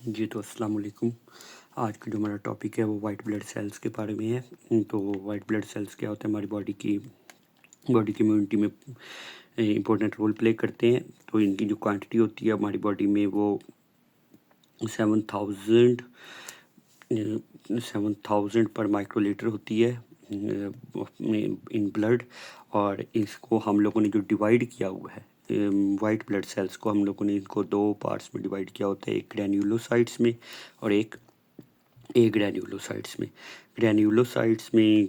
जी तो अस्सलाम वालेकुम। आज का जो हमारा टॉपिक है वो वाइट ब्लड सेल्स के बारे में है। तो वाइट ब्लड सेल्स क्या होता है, हमारी बॉडी की इम्यूनिटी में इम्पोर्टेंट रोल प्ले करते हैं। तो इनकी जो क्वांटिटी होती है हमारी बॉडी में वो 7,000 पर माइक्रोलीटर होती है इन ब्लड। और इसको हम लोगों ने जो डिवाइड किया हुआ है वाइट ब्लड सेल्स को, हम लोगों ने इनको दो पार्ट्स में डिवाइड किया होता है, एक ग्रैन्युलोसाइट्स में और एक ग्रैन्युलोसाइट्स में। ग्रैन्युलोसाइट्स में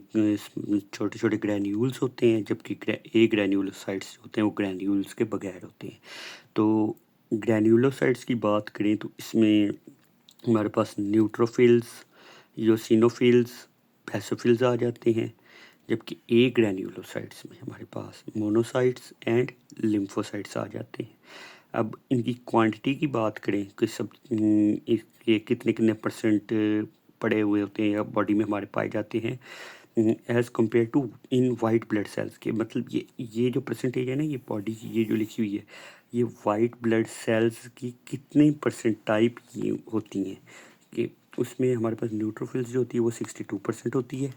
छोटे छोटे ग्रैन्यूल्स होते हैं, जबकि ग्रैन्युलोसाइट्स होते हैं वो ग्रैन्यूल्स के बगैर होते हैं। तो ग्रैन्युलोसाइट्स की बात करें तो इसमें हमारे पास न्यूट्रोफिल्स, योसिनोफिल्स, बेसोफिल्स आ जाते हैं। जबकि ए ग्रैन्युलोसाइट्स में हमारे पास मोनोसाइट्स एंड लिम्फोसाइट्स आ जाते हैं। अब इनकी क्वांटिटी की बात करें कि ये कितने कितने परसेंट पड़े हुए होते हैं या बॉडी में हमारे पाए जाते हैं as compared to in white blood cells के। मतलब ये जो परसेंटेज है ना, ये बॉडी की ये जो लिखी हुई है, ये वाइट ब्लड सेल्स की कितने परसेंट टाइप की होती हैं कि उसमें हमारे पास न्यूट्रोफिल्स जो होती है वो 62% होती है,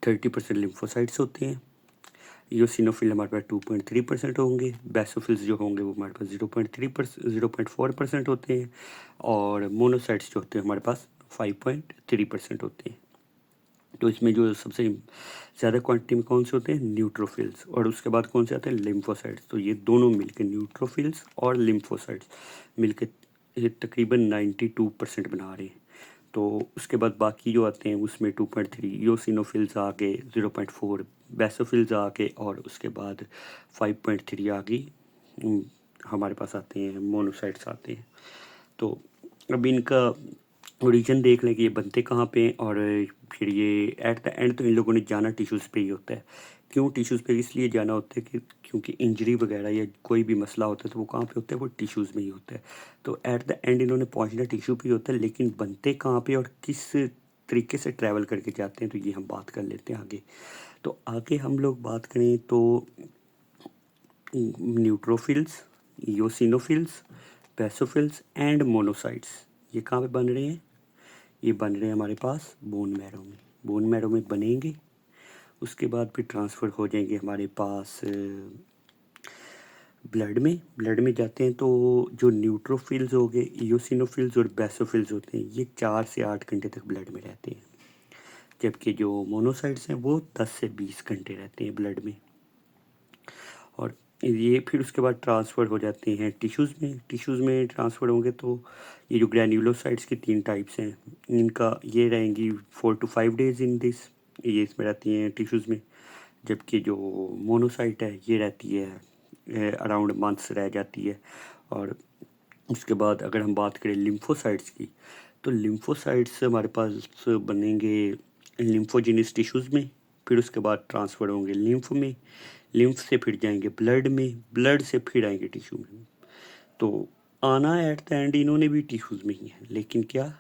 30% लिम्फोसाइट्स होते हैं, योसिनोफिल हमारे पास 2.3% होंगे, बेसोफिल्स जो होंगे वो हमारे पास 0.4% होते हैं, और मोनोसाइट्स जो होते हैं हमारे पास 5.3% होते हैं। तो इसमें जो सबसे ज़्यादा क्वांटिटी में कौन से होते हैं, न्यूट्रोफिल्स, और उसके बाद कौन से आते हैं, लिम्फोसाइट्स। तो ये दोनों मिलकर, न्यूट्रोफिल्स और लिम्फोसाइट्स मिलकर ये तकरीबन 92% बना रहे हैं। तो उसके बाद बाकी जो आते हैं उसमें 2.3 योसिनोफिल्स आ गए, 0.4 बेसोफिल्स आ गए, और उसके बाद 5.3 आ गई हमारे पास आते हैं मोनोसाइट्स आते हैं। तो अब इनका ओरिजिन देख लें कि ये बनते कहाँ पे हैं, और फिर ये एट द एंड तो इन लोगों ने जाना टिश्यूज़ पे ही होता है। क्यों टिश्यूज़ पे इसलिए जाना होता है कि क्योंकि इंजरी वगैरह या कोई भी मसला होता है तो वो कहाँ पे होता है, वो टिश्यूज़ में ही होता है। तो एट द एंड इन्होंने पहुँचना टिश्यू पे ही होता है, लेकिन बनते कहाँ पे और किस तरीके से ट्रैवल करके जाते हैं तो ये हम बात कर लेते हैं आगे। तो आगे हम लोग बात करें तो न्यूट्रोफिल्स, योसिनोफिल्स, बेसोफिल्स एंड मोनोसाइट्स ये कहाँ पे बन रहे हैं, ये बन रहे हैं हमारे पास बोन मैरो में। बोन मैरो में बनेंगे, उसके बाद फिर ट्रांसफ़र हो जाएंगे हमारे पास ब्लड में जाते हैं। तो जो न्यूट्रोफिल्स हो गए, इयोसिनोफिल्स और बेसोफिल्स होते हैं, ये 4 से 8 घंटे तक ब्लड में रहते हैं, जबकि जो मोनोसाइट्स हैं वो 10 से 20 घंटे रहते हैं ब्लड में। और ये फिर उसके बाद ट्रांसफ़र हो जाते हैं टिश्यूज़ में ट्रांसफ़र होंगे। तो ये जो ग्रैन्युलोसाइट्स की 3 टाइप्स हैं, इनका ये रहेंगी 4 to 5 डेज़ इन दिस, ये इसमें रहती हैं टिश्यूज़ में। जबकि जो मोनोसाइट है ये रहती है अराउंड मंथ्स रह जाती है। और उसके बाद अगर हम बात करें लिम्फोसाइट्स की, तो लिम्फोसाइट्स हमारे पास बनेंगे लिम्फोजिनस टिश्यूज़ में, फिर उसके बाद ट्रांसफ़र होंगे लिम्फ में, लिम्फ से फिर जाएंगे ब्लड में, ब्लड से फिर आएंगे टिश्यू में। तो आना एट द एंड इन्होंने भी टिश्यूज़ में ही है, लेकिन क्या,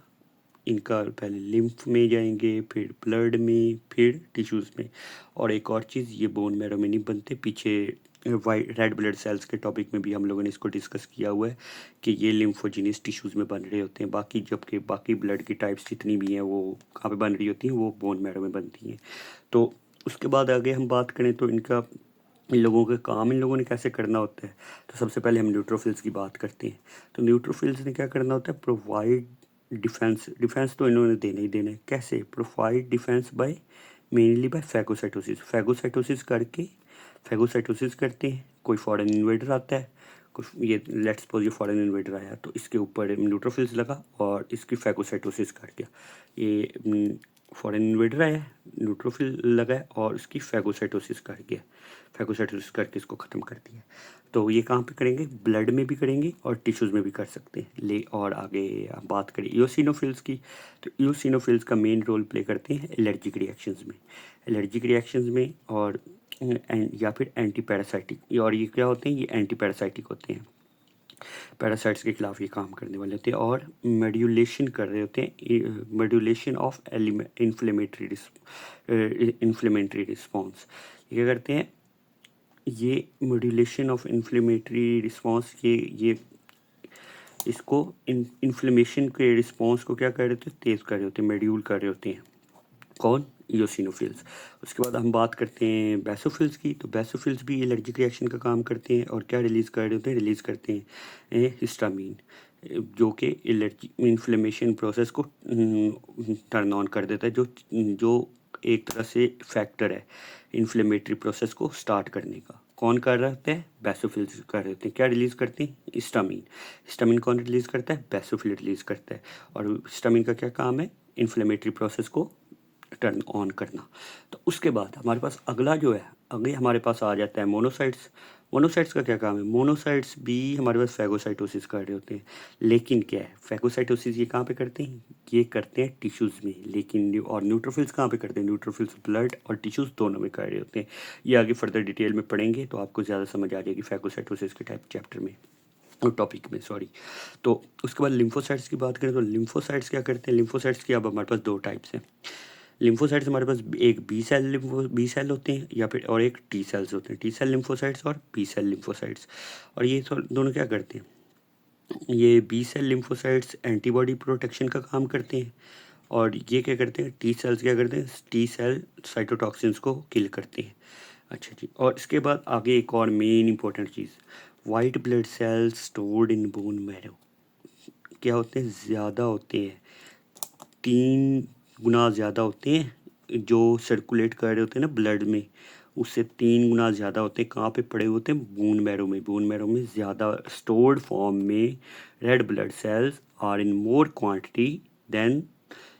इनका पहले लिम्फ में जाएंगे, फिर ब्लड में, फिर टिश्यूज़ में। और एक और चीज़, ये बोन मैरो में नहीं बनते। पीछे वाइट रेड ब्लड सेल्स के टॉपिक में भी हम लोगों ने इसको डिस्कस किया हुआ है कि ये लिम्फोजिनस टिश्यूज़ में बन रहे होते हैं। बाकी जबकि बाकी ब्लड की टाइप्स जितनी भी हैं वो कहाँ पे बन रही होती हैं, वो बोन मैरो में बनती हैं। तो उसके बाद आगे हम बात करें तो इनका, इन लोगों के काम इन लोगों ने कैसे करना होता है। तो सबसे पहले हम न्यूट्रोफिल्स की बात करते हैं। तो न्यूट्रोफिल्स ने क्या करना होता है, प्रोवाइड डिफेंस तो इन्होंने देना ही देना है। कैसे, provide defence bye mainly by phagocytosis करते हैं। कोई फॉरेन इन्वेडर आता है, कुछ ये लेट्स सपोज ये फॉरेन इन्वेडर आया तो इसके ऊपर न्यूट्रोफिल्स लगा और इसकी फैगोसाइटोसिस कर दिया। ये फॉरेन इन्वेडर आया, न्यूट्रोफिल लगा और उसकी फैगोसाइटोसिस कर गया, फैगोसाइटोसिस करके इसको ख़त्म कर दिया। तो ये कहाँ पे करेंगे, ब्लड में भी करेंगे और टिश्यूज़ में भी कर सकते हैं। और आगे हम बात करें इयोसिनोफिल्स की, तो इयोसिनोफिल्स का मेन रोल प्ले करते हैं एलर्जिक रिएक्शंस में और या फिर एंटी पैरासाइटिक। और ये क्या होते हैं, ये एंटी पैरासाइटिक होते हैं, पैरासाइट्स के खिलाफ ये काम करने वाले होते हैं और मेड्यूलेशन कर रहे होते हैं, मेड्यूलेशन ऑफ इन्फ्लेमेटरी रिस्पॉन्स। ये क्या करते हैं, ये मॉड्यूलेशन ऑफ इन्फ्लेमेटरी रिस्पॉन्स ये इसको इन्फ्लेमेशन के रिस्पॉन्स को क्या कर रहे होते हैं, तेज़ कर रहे होते हैं, मेड्यूल कर रहे होते हैं। कौन? इयोसिनोफिल्स। उसके बाद हम बात करते हैं बेसोफिल्स की। तो बेसोफिल्स भी एलर्जिक रिएक्शन का काम करते हैं और क्या रिलीज़ कर रहे होते हैं, रिलीज़ करते हैं हिस्टामीन, जो कि एलर्जी इन्फ्लेमेशन प्रोसेस को टर्न ऑन कर देता है, जो एक तरह से फैक्टर है इन्फ्लेमेटरी प्रोसेस को स्टार्ट करने का। कौन कर रहा होता है? बेसोफिल्स कर रहे होते हैं। क्या रिलीज़ करते हैं? हिस्टामीन। हिस्टामीन कौन रिलीज़ करता है? बेसोफिल रिलीज़ करता है। और हिस्टामीन का क्या काम है? इन्फ्लेमेटरी प्रोसेस को टर्न ऑन करना। तो उसके बाद हमारे पास अगला जो है, अगले हमारे पास आ जाता है मोनोसाइट्स। मोनोसाइट्स का क्या काम है? मोनोसाइट्स भी हमारे पास फैगोसाइटोसिस कर रहे होते हैं। लेकिन क्या है, फैगोसाइटोसिस ये कहाँ पे करते हैं? ये करते हैं टिश्यूज़ में। लेकिन और न्यूट्रोफिल्स कहाँ पे करते हैं? न्यूट्रोफिल्स ब्लड और टिश्यूज़ दोनों में कर रहे होते हैं। ये आगे फर्दर डिटेल में पढ़ेंगे तो आपको ज़्यादा समझ आ जाएगी फैगोसाइटोसिस के टाइप चैप्टर में, टॉपिक में, सॉरी। तो उसके बाद लिम्फोसाइट्स की बात करें तो लिम्फोसाइट्स क्या करते हैं? लिम्फोसाइट्स की अब हमारे पास दो टाइप्स हैं। लिम्फोसाइट्स हमारे पास एक बी सेल होते हैं या फिर और एक टी सेल्स होते हैं। टी सेल लिम्फोसाइट्स और बी सेल लिम्फोसाइट्स। और ये दोनों क्या करते हैं? ये B cell lymphocytes antibody protection का काम करते हैं और ये क्या करते हैं? टी सेल्स क्या करते हैं? टी सेल साइटोटॉक्सिन्स को किल करते हैं। अच्छा जी, और इसके बाद आगे एक और main important cheese, white blood sales stored in bone marrow क्या होते हैं? ज़्यादा होते हैं, 3 गुना ज़्यादा होते हैं, जो सर्कुलेट कर रहे होते हैं ना ब्लड में, उससे 3 गुना ज़्यादा होते हैं। कहाँ पे पड़े होते हैं? बोन मैरो में। बोन मैरो में ज़्यादा स्टोर्ड फॉर्म में red blood cells are in more quantity than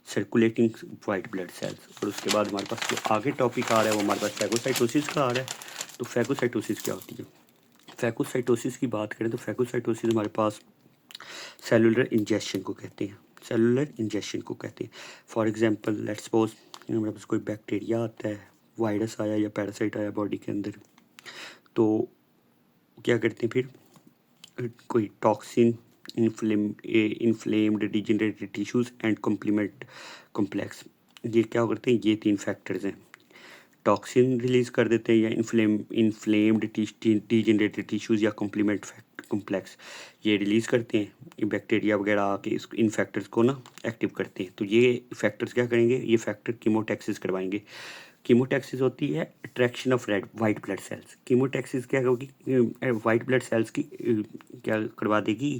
circulating white blood cells. और उसके बाद हमारे पास जो आगे टॉपिक आ रहा है वो हमारे पास फैगोसाइटोसिस का आ रहा है। तो फैगोसाइटोसिस क्या होती है? फैगोसाइटोसिस की बात करें तो फैगोसाइटोसिस हमारे पास सेलुलर इंजेक्शन को कहते हैं। सेलुलर इंजेक्शन को कहते हैं। फॉर एग्जांपल लेट्स सपोज हमारे पास कोई बैक्टीरिया आता है, वायरस आया या पैरासाइट आया बॉडी के अंदर, तो क्या करते हैं फिर? कोई toxin inflamed degenerated tissues and complement complex, ये क्या करते हैं? ये 3 फैक्टर्स हैं। टॉक्सिन रिलीज़ कर देते हैं या इन्फ्लेम्ड डिजेनरेटेड टिश्यूज़ या कॉम्प्लीमेंट कॉम्प्लेक्स ये रिलीज़ करते हैं। ये बैक्टीरिया वगैरह आके इन फैक्टर्स को ना एक्टिव करते हैं। तो ये फैक्टर्स क्या करेंगे? ये फैक्टर कीमोटैक्सिस करवाएंगे। कीमोटैक्सिस होती है attraction of white blood sales. Chemotaxis क्या होगी? वाइट ब्लड सेल्स की क्या करवा देगी?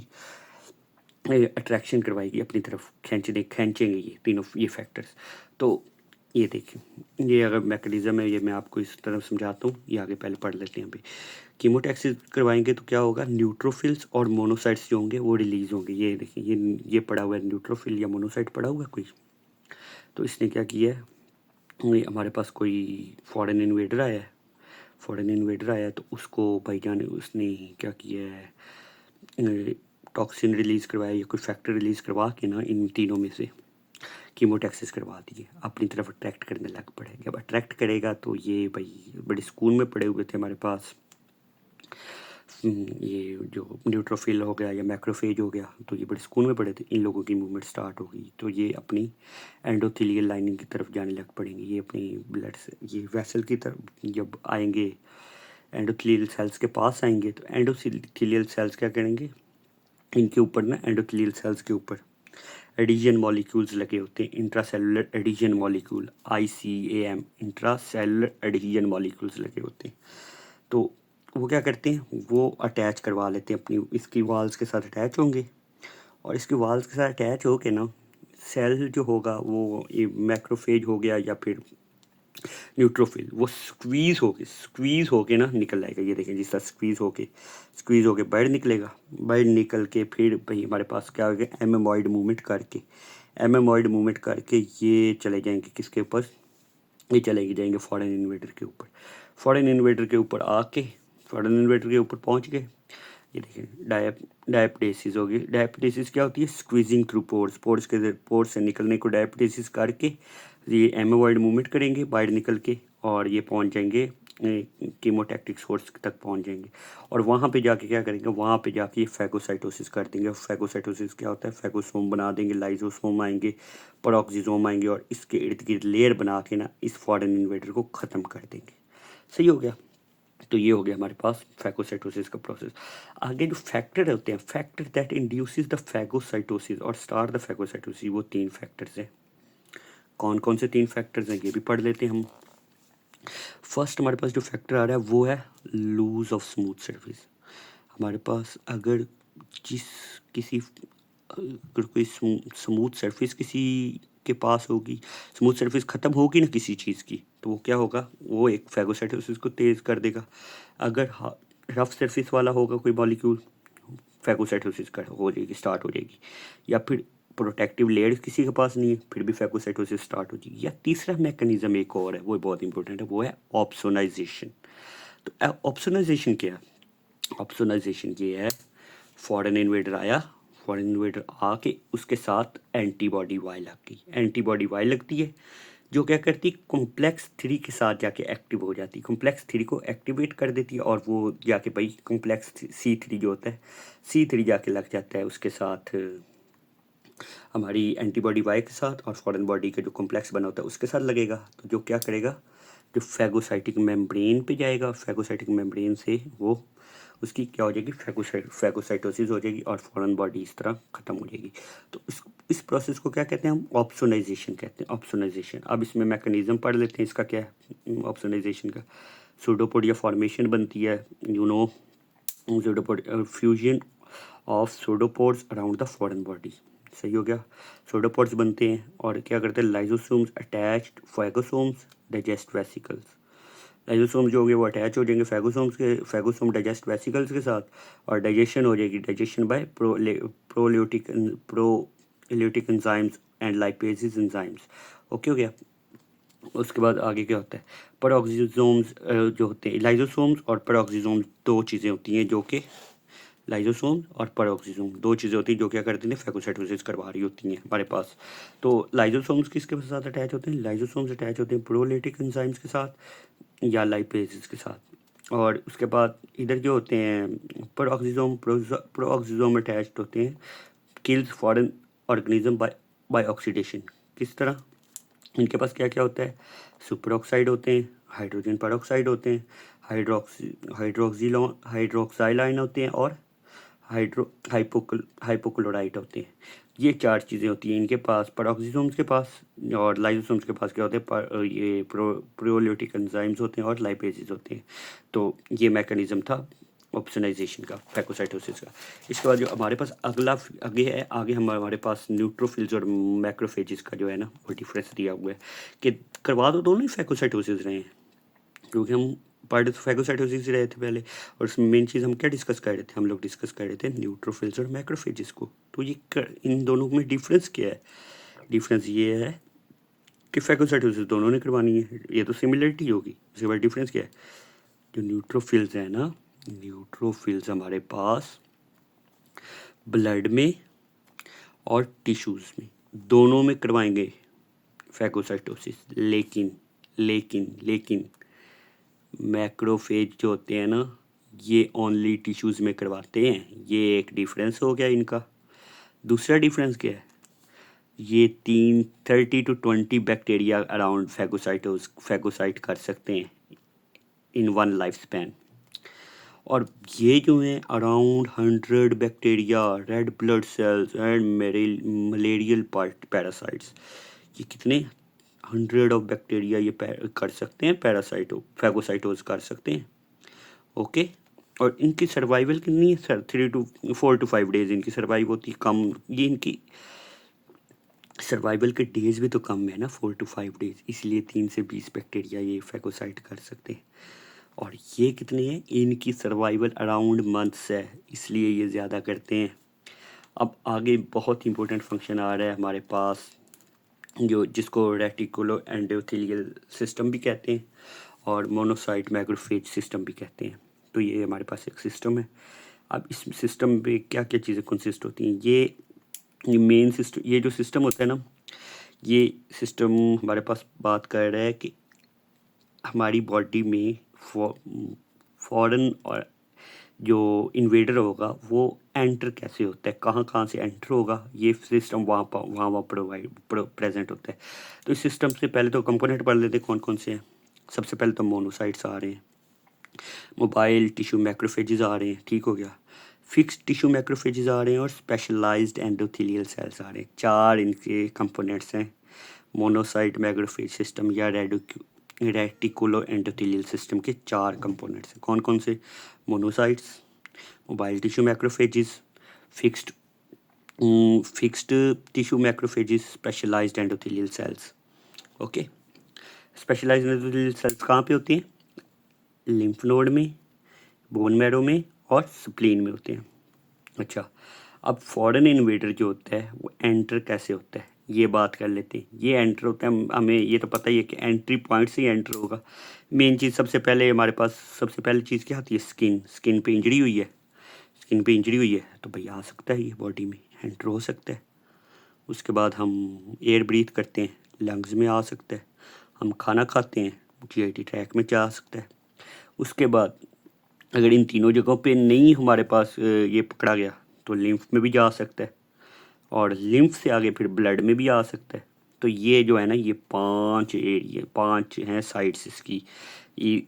अट्रैक्शन करवाएगी अपनी तरफ, खींचेंगे ये तीनों ये फैक्टर्स। तो ये देखिए, ये अगर मैकेनिज़्म है, ये मैं आपको इस तरह समझाता हूँ। ये आगे पहले पढ़ लेते हैं अभी। कीमोटैक्सिस करवाएंगे तो क्या होगा? न्यूट्रोफिल्स और मोनोसाइट्स जो होंगे वो रिलीज़ होंगे। ये देखिए, ये पड़ा हुआ है न्यूट्रोफिल या मोनोसाइट पड़ा हुआ है कोई। तो इसने क्या किया है? ये हमारे पास कोई फॉरेन इन्वेडर आया है, फॉरेन इन्वेडर आया तो उसको भाईजान उसने क्या किया है? टॉक्सिन रिलीज़ करवाया या कोई फैक्टर रिलीज़ करवा के ना इन तीनों में से कीमोटैक्सिस करवा दिए, अपनी तरफ अट्रैक्ट करने लग पड़े। जब अट्रैक्ट करेगा तो ये भाई बड़े स्कूल में पड़े हुए थे हमारे पास, ये जो न्यूट्रोफिल हो गया या मैक्रोफेज हो गया, तो ये बड़े स्कूल में पड़े थे। इन लोगों की मूवमेंट स्टार्ट हो गई तो ये अपनी एंडोथेलियल लाइनिंग की तरफ जाने लग पड़ेंगे। ये अपनी ब्लड से ये वेसल की तरफ जब आएंगे, एंडोथेलियल सेल्स के पास आएंगे, तो एंडोथेलियल सेल्स क्या करेंगे? इनके ऊपर ना, एंडोथेलियल सेल्स के ऊपर एडिशन मॉलिक्यूल्स लगे होते हैं, intracellular adhesion molecule, ICAM, intracellular adhesion molecules लगे होते हैं। तो वो क्या करते हैं? वो अटैच करवा लेते हैं अपनी इसकी वाल्स के साथ अटैच होंगे, और इसकी वाल्स के साथ अटैच हो के ना सेल जो होगा वो ये मैक्रोफेज हो गया या फिर न्यूट्रोफिल, वो स्क्वीज़ होके ना निकल आएगा। ये देखें, जिस तरह स्क्वीज़ होके बाहर निकलेगा। बाहर निकल के फिर भाई हमारे पास क्या हो गया? एमेमॉइड मूवमेंट करके ये चले जाएंगे किसके ऊपर? ये चले जाएंगे फॉरेन इन्वेडर के ऊपर। फॉरेन इन्वेडर के ऊपर पहुंच गए। ये देखिए, डायप्टेसिस होगी। डायप्टेसिस क्या होती है? स्क्वीजिंग थ्रू पोर्स से निकलने को डायप्टेसिस करके ये एमेवॉइड मूवमेंट करेंगे बाहर निकल के, और ये पहुंच जाएंगे कीमोटैक्टिक सोर्स तक पहुंच जाएंगे। और वहाँ पे जाके क्या करेंगे? वहाँ पे जाके ये फैगोसाइटोसिस कर देंगे। फैगोसाइटोसिस क्या होता है? फैगोसोम बना देंगे, लाइजोसोम आएंगे, पेरोक्सिसोम आएंगे, और इसके इर्द गिर्द लेयर बना के ना इस फॉरेन इन्वेडर को ख़त्म कर देंगे। सही हो गया। तो ये हो गया हमारे पास फैगोसाइटोसिस का प्रोसेस। आगे जो फैक्टर होते हैं, factor that induces the phagocytosis और स्टार्ट द फैगोसाइटोसिस, वो 3 फैक्टर्स हैं। कौन कौन से 3 फैक्टर्स हैं ये भी पढ़ लेते हैं हम। फर्स्ट हमारे पास जो फैक्टर आ रहा है वो है लूज ऑफ स्मूथ सरफेस। हमारे पास अगर जिस किसी अगर कोई स्मूथ सरफेस किसी के पास होगी, स्मूथ सरफेस ख़त्म होगी ना किसी चीज़ की, तो वो क्या होगा, वो एक फैगोसाइटोसिस को तेज़ कर देगा। अगर रफ सरफेस वाला होगा कोई मॉलिक्यूल, फैगोसाइटोसिस कर हो जाएगी, स्टार्ट हो जाएगी। या फिर प्रोटेक्टिव लेयर किसी के पास नहीं है, फिर भी फैगोसाइटोसिस स्टार्ट हो जाएगी। या तीसरा मैकेनिज्म एक और है, वो बहुत इंपॉर्टेंट है, वो है ऑप्सोनाइजेशन। तो ऑप्सोनाइजेशन क्या है? ऑप्सोनाइजेशन ये है, फॉरेन इन्वेडर आया, फॉरेन इन्वेडर आके उसके साथ एंटीबॉडी वाई लग गई, एंटीबॉडी वाई लगती है जो क्या करती है, कॉम्प्लेक्स 3 के साथ जाके एक्टिव हो जाती है, कॉम्प्लेक्स 3 को एक्टिवेट कर देती है और वो जाके भाई कॉम्प्लेक्स C3 जो होता है, C3 जाके लग जाता है उसके साथ, हमारी एंटीबॉडी वाई के साथ, और फॉरेन बॉडी का जो कॉम्प्लेक्स बना होता है उसके साथ लगेगा। तो जो क्या करेगा, जो फैगोसाइटिक मेम्ब्रेन पे जाएगा, फैगोसाइटिक मेम्ब्रेन से वो उसकी क्या हो जाएगी, फैगोसाइटोसिस हो जाएगी और फॉरेन बॉडी इस तरह ख़त्म हो जाएगी। तो इस प्रोसेस को क्या कहते हैं हम, ऑप्सोनाइजेशन कहते हैं, ऑप्सोनाइजेशन। अब इसमें मैकेनिज्म पढ़ लेते हैं इसका क्या है ऑप्सोनाइजेशन का। सूडोपोडिया फॉर्मेशन बनती है, pseudopod fusion of pseudopods around the foreign body. सही हो गया, सूडोपोड्स बनते हैं और क्या करते हैं, lysosomes attached phagosomes digest vesicles. Lysosome जो होंगे वो अटैच हो जाएंगे फैगोसोम्स के, फैगोसोम डाइजेस्ट वेसिकल्स के साथ, और डाइजेशन हो जाएगी, digestion by proteolytic enzymes and lipases enzymes. Okay हो गया। उसके बाद आगे क्या होता है, पेरोक्सिसोम्स जो होते हैं, लाइजोसोम्स और पेरोक्सिसोम्स दो चीज़ें होती हैं जो कि, लाइजोसोम और पेरोक्सिसोम दो चीज़ें होती हैं जो क्या करती हैं, फैगोसाइटोसिस करवा रही होती हैं हमारे पास। तो लाइजोसोम्स किसके साथ अटैच होते हैं, लाइजोसोम्स अटैच होते हैं प्रोलियोटिक एंजाइम्स के साथ या लाइपेजेस के साथ। और उसके बाद इधर जो होते हैं पेरोक्सिसोम अटैच्ड होते हैं kills foreign organism by oxidation. किस तरह, इनके पास क्या क्या होता है, सुपर ऑक्साइड होते हैं, हाइड्रोजन पेरोक्साइड होते हैं, हाइड्रोक्साइलाइन होते हैं और हाइपोक्लोराइट होते हैं। ये 4 चीज़ें होती हैं इनके पास, पेरोक्सिसोम्स के पास। और लाइजोसोम्स के पास क्या होते हैं, ये प्रोलियोटिक एंजाइम्स होते हैं और लाइपेजेस होते हैं। तो ये मैकेनिज्म था ऑप्सोनाइजेशन का, फैगोसाइटोसिस का। इसके बाद जो हमारे पास अगला आगे है, आगे हमारे पास न्यूट्रोफिल्स और मैक्रोफेजेस का जो है ना वो डिफरेंस दिया हुआ है कि करवा तो दोनों ही फैगोसाइटोसिस रहे हैं, क्योंकि हम पढ़ तो फैगोसाइटोसिस ही रहे थे पहले। और उसमें मेन चीज़ हम क्या डिस्कस कर रहे थे, हम लोग डिस्कस कर रहे थे न्यूट्रोफिल्स और मैक्रोफेजेस को। तो ये इन दोनों में डिफरेंस क्या है, डिफरेंस ये है कि फैगोसाइटोसिस दोनों ने करवानी है, ये तो सिमिलरिटी होगी। उसके बाद डिफरेंस क्या है, जो न्यूट्रोफिल्स है ना, न्यूट्रोफिल्स हमारे पास ब्लड में और टिश्यूज़ में दोनों में करवाएंगे फैगोसाइटोसिस, लेकिन लेकिन लेकिन मैक्रोफेज जो होते हैं ना, ये ओनली टिश्यूज़ में करवाते हैं। ये एक डिफरेंस हो गया इनका। दूसरा डिफरेंस क्या है, ये 30 to 20 बैक्टीरिया अराउंड फैगोसाइट कर सकते हैं इन वन लाइफ स्पैन। और ये जो हैं around 100 bacteria, red blood sales and malarial parasites, ये कितने 100 ऑफ बैक्टीरिया ये कर सकते हैं, फैगोसाइटोज कर सकते हैं। ओके। और इनकी सर्वाइवल कितनी है सर, 4 to 5 डेज इनकी सर्वाइव होती है, कम। ये इनकी सर्वाइवल के डेज भी तो कम है ना, 4 to 5 डेज, इसलिए 3 से 20 बैक्टीरिया ये फैगोसाइट कर सकते हैं। और ये कितने हैं, इनकी सर्वाइवल अराउंड मंथ्स है, इसलिए ये ज़्यादा करते हैं। अब आगे बहुत इंपॉर्टेंट फंक्शन आ रहा है हमारे पास, जो जिसको रेटिकुलो एंडोथेलियल सिस्टम भी कहते हैं और मोनोसाइट मैक्रोफेज सिस्टम भी कहते हैं। तो ये हमारे पास एक सिस्टम है। अब इस सिस्टम में क्या क्या चीज़ें कंसिस्ट होती हैं, ये मेन सिस्टम, ये जो सिस्टम होता है ना, ये सिस्टम हमारे पास बात कर रहा है कि हमारी बॉडी में फॉरेन और जो इन्वेडर होगा वो एंटर कैसे होता है, कहाँ कहाँ से एंटर होगा, ये सिस्टम वहाँ प्रेजेंट होता है। तो इस सिस्टम से पहले तो कंपोनेंट पढ़ लेते हैं कौन कौन से हैं। सबसे पहले तो मोनोसाइट्स आ रहे हैं, मोबाइल टिश्यू मैक्रोफेजेस आ रहे हैं, ठीक हो गया। फिक्स्ड टिश्यू मैक्रोफेजेस आ रहे हैं और स्पेशलाइज्ड एंडोथेलियल सेल्स आ रहे हैं। 4 इनके कंपोनेंट्स हैं, मोनोसाइट मैक्रोफेज सिस्टम या रेटिकुलो एंडोथेलियल सिस्टम के 4 कंपोनेंट्स हैं। कौन कौन से? Monocytes, mobile tissue macrophages, fixed tissue macrophages, specialised endothelial cells. Okay, specialised endothelial cells कहाँ पे होती हैं? लिम्फ नोड में, बोन मैरो में और स्प्लीन में होते हैं। अच्छा, अब फॉरेन इन्वेडर जो होता है वो एंटर कैसे होता है, ये बात कर लेते हैं। ये एंटर होता है, हमें ये तो पता ही है कि एंट्री पॉइंट से ही एंटर होगा। मेन चीज़ सबसे पहले हमारे पास सबसे पहली चीज़ क्या आती है? स्किन पे इंजरी हुई है, स्किन पे इंजरी हुई है तो भाई आ सकता है, ये बॉडी में एंटर हो सकता है। उसके बाद हम एयर ब्रीथ करते हैं, लंग्स में आ सकता है। हम खाना खाते हैं, जीआईटी ट्रैक में जा सकता है। उसके बाद अगर इन तीनों जगहों पे नहीं हमारे पास ये पकड़ा गया तो लिम्फ में भी जा सकता है, और लिम्फ से आगे फिर ब्लड में भी आ सकता है। तो ये जो है ना, ये 5 हैं साइड्स इसकी, ये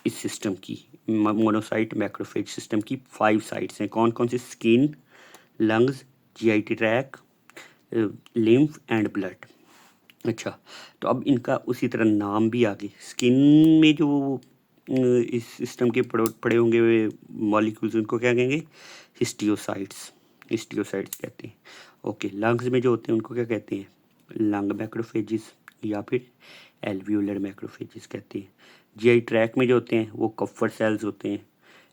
इस सिस्टम की, मोनोसाइट मैक्रोफेज सिस्टम की 5 साइड्स हैं। कौन कौन सी? Skin, lungs, GIT tract, lymph and blood. अच्छा, तो अब इनका उसी तरह नाम भी आ गए। स्किन में जो इस सिस्टम के पड़े होंगे मॉलिक्यूल्स, उनको क्या कहेंगे? हिस्टियोसाइट्स, हिस्टियोसाइट्स कहते हैं। ओके, लंग्स में जो होते हैं उनको क्या कहते हैं? लंग मैक्रोफेजिस या फिर एल्वियोलर मैक्रोफेजिस कहते हैं। जीआई ट्रैक में जो होते हैं वो कफर सेल्स होते हैं।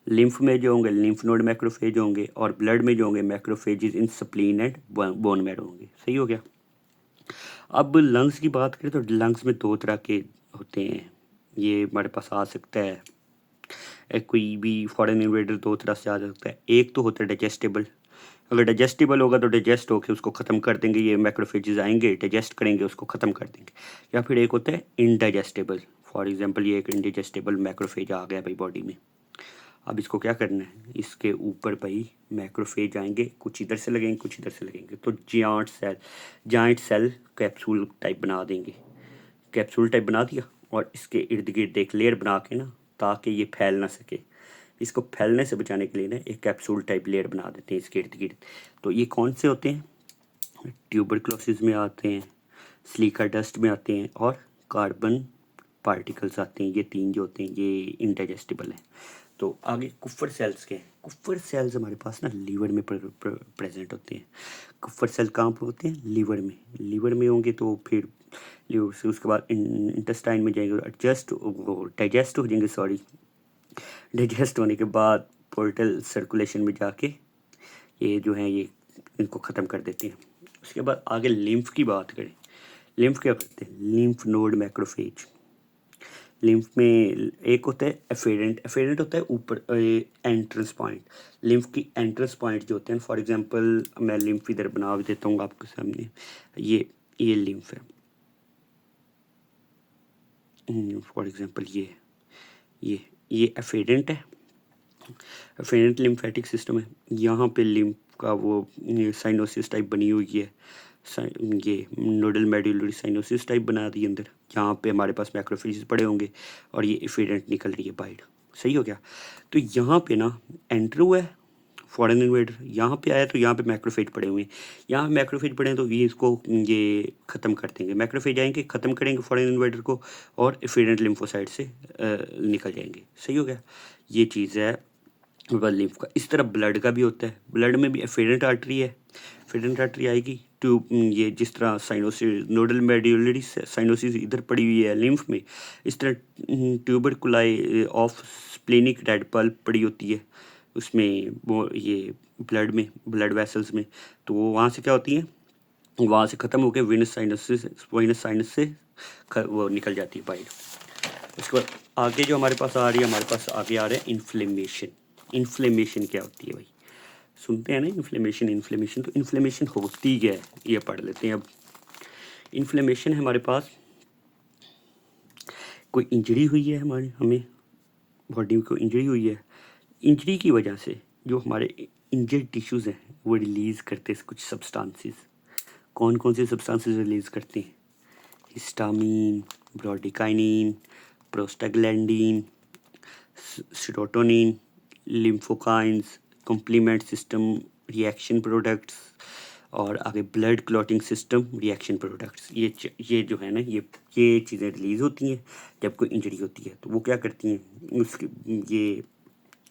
लिम्फ में जो होंगे लिम्फ नोड मैक्रोफेज होंगे, और ब्लड में जो होंगे macrophages in spleen and bone marrow होंगे। सही हो गया। अब लंग्स की बात करें तो लंग्स में 2 तरह के होते हैं, ये हमारे पास आ सकता है। कोई भी फॉरेन इन्वेडर 2 तरह से आ सकता है। एक तो होता है डाइजेस्टेबल, अगर डाइजेस्टेबल होगा तो डाइजेस्ट होकर उसको ख़त्म कर देंगे, ये मैक्रोफेजेस आएंगे, डाइजेस्ट करेंगे, उसको ख़त्म कर देंगे। या फिर एक होता है इनडाइजेस्टेबल, फॉर एग्जांपल ये एक इनडाइजेस्टेबल मैक्रोफेज आ गया भाई बॉडी में। अब इसको क्या करना है? इसके ऊपर भाई मैक्रोफेज आएंगे, कुछ इधर से लगेंगे, कुछ इधर से लगेंगे, तो जाइंट सेल कैप्सूल टाइप बना देंगे। कैप्सूल टाइप बना दिया और इसके इर्द गिर्द एक लेयर बना के ना, ताकि ये फैल ना सके, इसको फैलने से बचाने के लिए ना एक कैप्सूल टाइप लेयर बना देते हैं इसके इर्द गिर्द। तो ये कौन से होते हैं? ट्यूबरक्लोसिस में आते हैं, स्लीका डस्ट में आते हैं, और कार्बन पार्टिकल्स आते हैं। ये 3 जो होते हैं ये इनडाइजेस्टिबल हैं। तो आगे कुफर सेल्स के, कुफर सेल्स हमारे पास ना लीवर में प्रेजेंट होते हैं। कुफर सेल कहाँ पर होते हैं? लीवर में। लीवर में होंगे तो फिर लीवर से उसके बाद इंटेस्टाइन में जाएंगे, डाइजेस्ट हो जाएंगे, सॉरी, डाइजेस्ट होने के बाद पोर्टल सर्कुलेशन में जाके ये जो है ये इनको ख़त्म कर देते हैं। उसके बाद आगे लिम्फ की बात करें, लिम्फ क्या करते हैं? Lymph node macrophage. लिम्फ में एक होता है एफेरेंट, एफेरेंट होता है ऊपर एंट्रेंस पॉइंट। लिम्फ की एंट्रेंस पॉइंट जो होते हैं, फॉर एग्जांपल मैं लिम्फ इधर बना देता हूँ आपके सामने, ये लिम्फ है, फॉर एग्जांपल ये एफेरेंट है, एफेरेंट लिम्फेटिक सिस्टम है। यहाँ पे लिम्फ का वो साइनोसिस टाइप बनी हुई है, ये नोडल मेडुलरी साइनोसिस टाइप बना दी अंदर। यहाँ पे हमारे पास मैक्रोफेजेस पड़े होंगे और ये एफेरेंट निकल रही है बाहर। सही हो गया। तो यहाँ पे ना एंटर हुआ है फॉरेन इन्वेडर, यहाँ पे आया तो यहाँ पे मैक्रोफेज पड़े हुए हैं, यहाँ मैक्रोफेज पड़े हैं तो ये इसको ये ख़त्म कर देंगे। मैक्रोफेज आएंगे, ख़त्म करेंगे फॉरेन इन्वेडर को, और एफेरेंट लिम्फोसाइट से निकल जाएंगे। सही हो गया। ये चीज़ है लिम्फ का। इस तरह ब्लड का भी होता है, ब्लड में भी एफेरेंट आर्टरी है, एफेरेंट आर्टरी आएगी ट्यूब, ये जिस तरह साइनोसिस नोडल मेडुलरी साइनोसिस इधर पड़ी हुई है लिम्फ में, इस तरह ट्यूबरकुलाई ऑफ स्प्लेनिक रेड पल्प पड़ी होती है उसमें, वो ये ब्लड में, ब्लड वेसल्स में। तो वो वहाँ से क्या होती है, वहाँ से ख़त्म होकर वेनस साइनस से वो निकल जाती है बाहर। उसके बाद आगे जो हमारे पास आ रही है, हमारे पास आगे आ रहा है इन्फ्लेमेशन। इन्फ्लेमेशन क्या होती है भाई? सुनते हैं ना इन्फ्लेमेशन, इन्फ्लेमेशन, तो इन्फ्लेमेशन होती क्या है ये पढ़ लेते हैं। अब इन्फ्लेमेशन है हमारे पास, कोई इंजरी हुई है हमें बॉडी को इंजरी हुई है, इंजरी की वजह से जो हमारे इंजर्ड टिश्यूज़ हैं वो रिलीज़ करते हैं कुछ सब्सटेंसेस। कौन कौन से सब्सटेंसेस रिलीज़ करते हैं? Histamine, bradykinin, prostaglandin, serotonin, lymphokines, complement system reaction products और आगे blood clotting system reaction products. ये जो है ना, ये चीज़ें रिलीज़ होती हैं जब कोई इंजरी होती है। तो वो क्या करती हैं,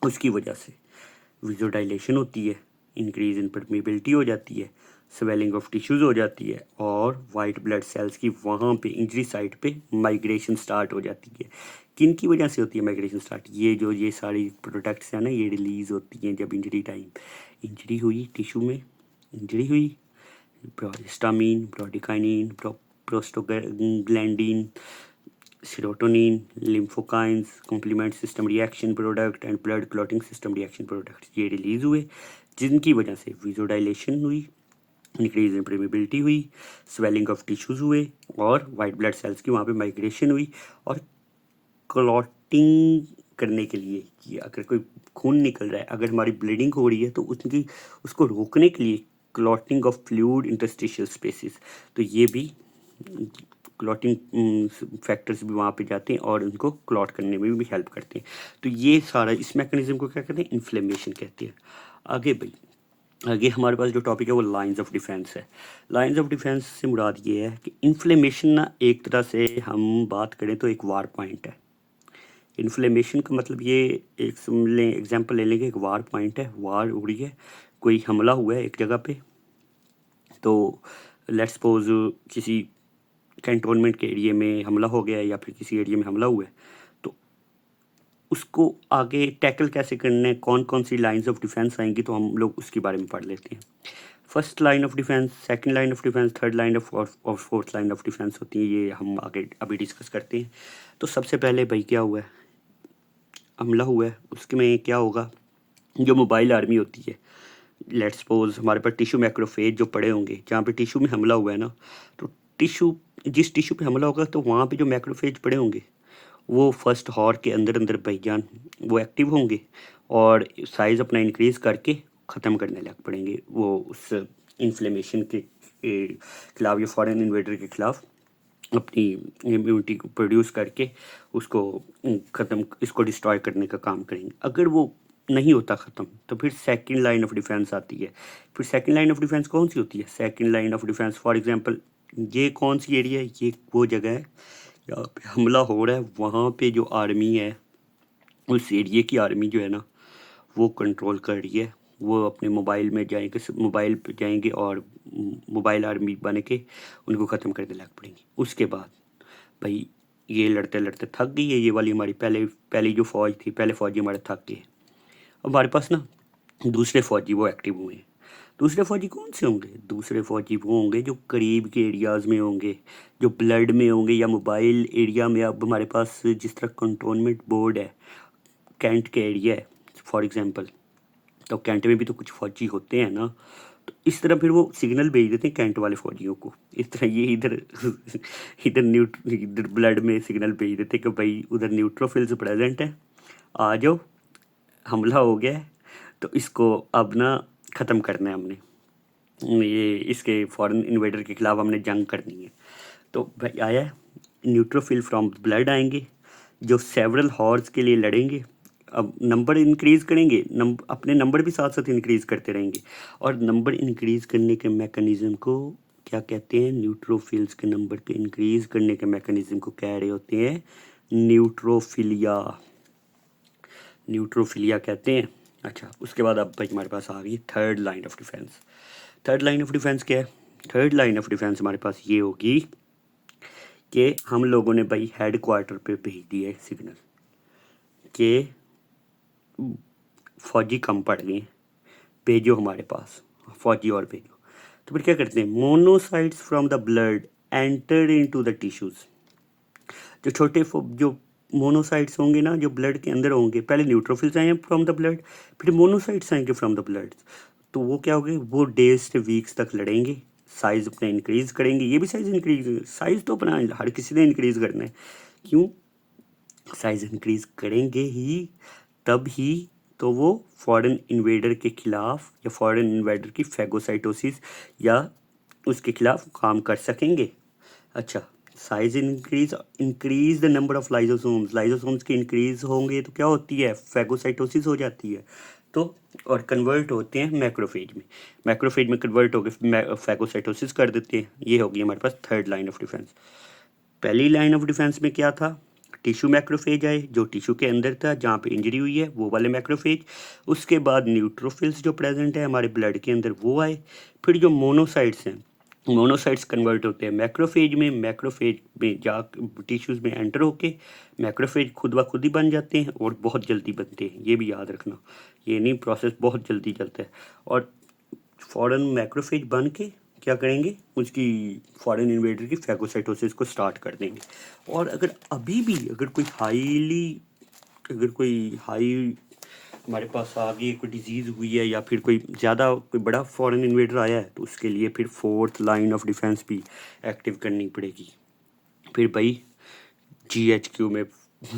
उसकी वजह से विज़ोडाइलेशन होती है, इंक्रीज इन परमेबिलिटी हो जाती है, स्वेलिंग ऑफ टिश्यूज़ हो जाती है और वाइट ब्लड सेल्स की वहाँ पे इंजरी साइट पे माइग्रेशन स्टार्ट हो जाती है। किन की वजह से होती है माइग्रेशन स्टार्ट? ये सारी प्रोडक्ट्स हैं ना, ये रिलीज़ होती हैं जब इंजरी हुई, टिश्यू में इंजरी हुई। Histamine, bradykinin, prostaglandin, serotonin, lymphokines, complement system reaction product and blood clotting system reaction products ये रिलीज़ हुए, जिनकी वजह से विज़ोडाइलेशन हुई, इंक्रीज इन परमेबिलिटी हुई, स्वेलिंग ऑफ टिश्यूज़ हुए और वाइट ब्लड सेल्स की वहाँ पे माइग्रेशन हुई। और क्लॉटिंग करने के लिए कि अगर कोई खून निकल रहा है, अगर हमारी ब्लीडिंग हो रही है, तो उसको रोकने के लिए clotting of fluid interstitial spaces, तो ये भी क्लॉटिंग फैक्टर्स भी वहाँ पे जाते हैं और उनको क्लॉट करने में भी हेल्प करते हैं। तो ये सारा इस मैकेनिज्म को क्या कहते हैं, इन्फ्लेमेशन कहते हैं। आगे हमारे पास जो टॉपिक है वो लाइंस ऑफ डिफेंस है। लाइंस ऑफ डिफेंस से मुराद ये है कि इन्फ्लेमेशन ना, एक तरह से हम बात करें तो एक वार पॉइंट है। इन्फ्लेमेशन का मतलब ये, एक एग्जांपल ले लेंगे, एक वार पॉइंट है, वार हो रही है, कोई हमला हुआ है एक जगह पे, तो लेट्स सपोज किसी कैंटोनमेंट के एरिया में हमला हो गया है या फिर किसी एरिया में हमला हुआ है, तो उसको आगे टैकल कैसे करना है, कौन कौन सी लाइंस ऑफ डिफेंस आएंगी, तो हम लोग उसके बारे में पढ़ लेते हैं। First line of defence, second line of defence, third line of और फोर्थ लाइन ऑफ डिफेंस होती है। ये हम आगे अभी डिस्कस करते हैं। तो सबसे पहले भाई क्या हुआ है, हमला हुआ है, उसके में क्या होगा, जो मोबाइल आर्मी होती है, लेट्स सपोज हमारे पास टिश्यू मैक्रोफेज जो पड़े होंगे, जहाँ पे टिश्यू में हमला हुआ है ना, तो जिस टिश्यू पे हमला होगा, तो वहाँ पे जो मैक्रोफेज पड़े होंगे वो फर्स्ट हॉर के अंदर अंदर भाईजान वो एक्टिव होंगे और साइज़ अपना इंक्रीज़ करके ख़त्म करने लग पड़ेंगे, वो उस इन्फ्लेमेशन के खिलाफ या फॉरेन इन्वेडर के खिलाफ अपनी इम्यूनिटी को प्रोड्यूस करके उसको इसको डिस्ट्रॉय करने का काम करेंगे। अगर वो नहीं होता ख़त्म, तो फिर सेकंड लाइन ऑफ डिफेंस आती है। फिर सेकंड लाइन ऑफ डिफेंस कौन सी होती है? Second line of defence for example, ये कौन सी एरिया है, ये वो जगह है जहाँ पे हमला हो रहा है, वहाँ पे जो आर्मी है, उस एरिया की आर्मी जो है ना, वो कंट्रोल कर रही है, वो अपने मोबाइल पे जाएंगे और मोबाइल आर्मी बन के उनको ख़त्म करने लग पड़ेंगे। उसके बाद भाई ये लड़ते लड़ते थक गई है, ये वाली हमारी पहली जो फ़ौज थी, पहले फ़ौजी हमारे थक गए। अब हमारे पास ना दूसरे फ़ौजी वो एक्टिव हुए हैं। दूसरे फ़ौजी कौन से होंगे? दूसरे फ़ौजी वो होंगे जो करीब के एरियाज़ में होंगे, जो ब्लड में होंगे या मोबाइल एरिया में। अब हमारे पास जिस तरह कंटोनमेंट बोर्ड है, कैंट के एरिया है फॉर एग्जांपल, तो कैंट में भी तो कुछ फ़ौजी होते हैं ना, तो इस तरह फिर वो सिग्नल भेज देते हैं कैंट वाले फ़ौजियों को। इस तरह ये इधर ब्लड में सिग्नल भेज देते हैं कि भाई उधर न्यूट्रोफिल्स प्रेजेंट है, आ जाओ, हमला हो गया है, तो इसको अब ना ख़त्म करना है हमने, ये इसके फॉरेन इन्वेडर के खिलाफ हमने जंग करनी है। तो भाई आया है, न्यूट्रोफिल फ्रॉम ब्लड आएंगे जो सेवरल हॉर्स के लिए लड़ेंगे। अब नंबर इंक्रीज़ करेंगे, अपने नंबर भी साथ साथ इंक्रीज़ करते रहेंगे, और नंबर इंक्रीज़ करने के मैकेनिज़्म को क्या कहते हैं? न्यूट्रोफिल्स के नंबर के इंक्रीज़ करने के मैकेनिज़्म को कह रहे होते हैं न्यूट्रोफिलिया। न्यूट्रोफिलिया कहते हैं। अच्छा, उसके बाद अब भाई हमारे पास आ गई third line of defence. Third line of defence क्या है? थर्ड लाइन ऑफ डिफेंस हमारे पास ये होगी कि हम लोगों ने भाई हेड क्वार्टर पे भेज दिया है सिग्नल कि फ़ौजी कम पड़ गए, भेजो हमारे पास फ़ौजी और भेजो। तो फिर क्या करते हैं? Monocytes from the blood enter into the tissues. जो मोनोसाइट्स होंगे ना, जो ब्लड के अंदर होंगे, पहले न्यूट्रोफिल्स आएंगे फ्रॉम द ब्लड, फिर मोनोसाइट्स आएंगे फ्रॉम द ब्लड। तो वो क्या होंगे? वो डेज से वीक्स तक लड़ेंगे, साइज़ अपना इंक्रीज़ करेंगे। ये भी साइज़ तो अपना हर किसी ने इंक्रीज़ करना है। क्यों? साइज़ इंक्रीज़ करेंगे ही तब ही तो वो फॉरेन इन्वेडर के खिलाफ या फॉरेन इन्वेडर की फैगोसाइटोसिस या उसके खिलाफ काम कर सकेंगे। अच्छा, size increase the number of lysosomes. Lysosomes के इंक्रीज होंगे तो क्या होती है, फैगोसाइटोसिस हो जाती है। तो और कन्वर्ट होते हैं मैक्रोफेज में, मैक्रोफेज में कन्वर्ट होकर फैगोसाइटोसिस कर देते हैं। ये होगी हमारे पास थर्ड लाइन ऑफ डिफेंस। पहली लाइन ऑफ डिफेंस में क्या था, टिश्यू मैक्रोफेज आए जो टिश्यू के अंदर था जहाँ पे इंजरी हुई है, वो वाले मैक्रोफेज। उसके बाद न्यूट्रोफिल्स जो प्रेजेंट है हमारे ब्लड के अंदर वो आए। फिर जो मोनोसाइट्स हैं, मोनोसाइट्स कन्वर्ट होते हैं मैक्रोफेज में, मैक्रोफेज में जा टिश्यूज़ में एंटर होके मैक्रोफेज खुद ब खुद ही बन जाते हैं और बहुत जल्दी बनते हैं। ये भी याद रखना, ये नहीं, प्रोसेस बहुत जल्दी चलता है। और फॉरेन मैक्रोफेज बन के क्या करेंगे, उसकी फॉरेन इन्वेडर की फैगोसाइटोसिस को स्टार्ट कर देंगे। और अगर अभी भी अगर कोई हाई हमारे पास आगे कोई डिजीज़ हुई है या फिर कोई बड़ा फॉरेन इन्वेडर आया है, तो उसके लिए फिर फोर्थ लाइन ऑफ डिफेंस भी एक्टिव करनी पड़ेगी। फिर भाई GHQ में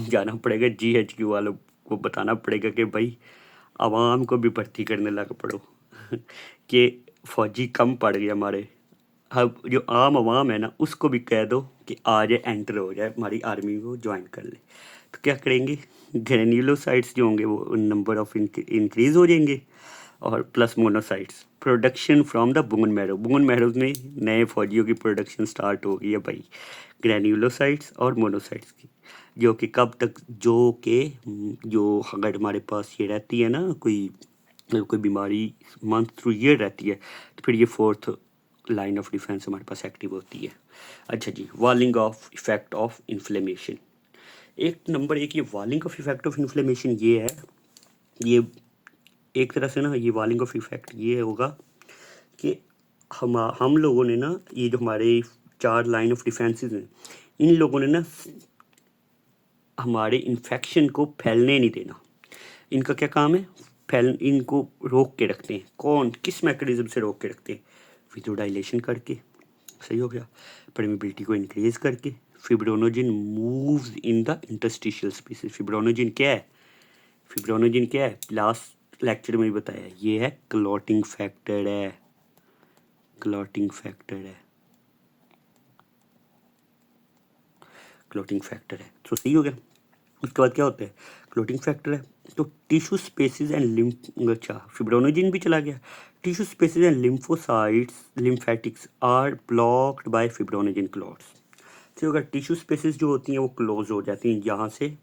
जाना पड़ेगा, GHQ वालों को बताना पड़ेगा कि भाई आवाम को भी भर्ती करने लग पड़ो कि फौजी कम पड़ गए हमारे। अब जो आम आवाम है ना, उसको भी कह दो कि आ जाए, एंटर हो जाए, हमारी आर्मी को ज्वाइन कर ले। तो क्या करेंगे, ग्रेन्युलोसाइट्स जो होंगे वो नंबर ऑफ इंक्रीज हो जाएंगे, और plus monocytes production from the bone marrow में नए फौजियों की प्रोडक्शन स्टार्ट हो गई है भाई, ग्रेन्युलोसाइट्स और मोनोसाइट्स की। जो कि कब तक, जो अगर हमारे पास ये रहती है ना, कोई बीमारी मंथ थ्रू ईयर रहती है, तो फिर ये फोर्थ लाइन ऑफ डिफेंस हमारे पास एक्टिव होती है। अच्छा जी, वॉलिंग ऑफ इफेक्ट ऑफ इन्फ्लेमेशन। ये वॉलिंग ऑफ इफेक्ट ऑफ इन्फ्लेमेशन ये है, ये एक तरह से ना, ये वॉलिंग ऑफ इफेक्ट ये होगा कि हम लोगों ने ना, ये जो हमारे 4 लाइन ऑफ डिफेंसेस हैं, इन लोगों ने ना हमारे इन्फेक्शन को फैलने नहीं देना। इनका क्या काम है, इनको रोक के रखते हैं। किस मैकेनिज्म से रोक के रखते हैं, विथोडाइलेशन करके, सही हो गया, परमेबिलिटी को इंक्रीज करके। Fibrinogen moves in the interstitial spaces. Fibrinogen क्या है, लास्ट लेक्चर में भी बताया, ये है क्लॉटिंग फैक्टर है, क्लॉटिंग फैक्टर है। तो सही हो गया। उसके बाद क्या होता है, क्लॉटिंग फैक्टर है तो टिश्यू स्पेसिस एंड अच्छा, फिब्रोनोजिन भी चला गया। Tissue spaces and lymphatics are blocked by fibrinogen clots. सही होगा, टिश्यू स्पेसिस जो होती हैं वो क्लोज हो जाती हैं, यहाँ से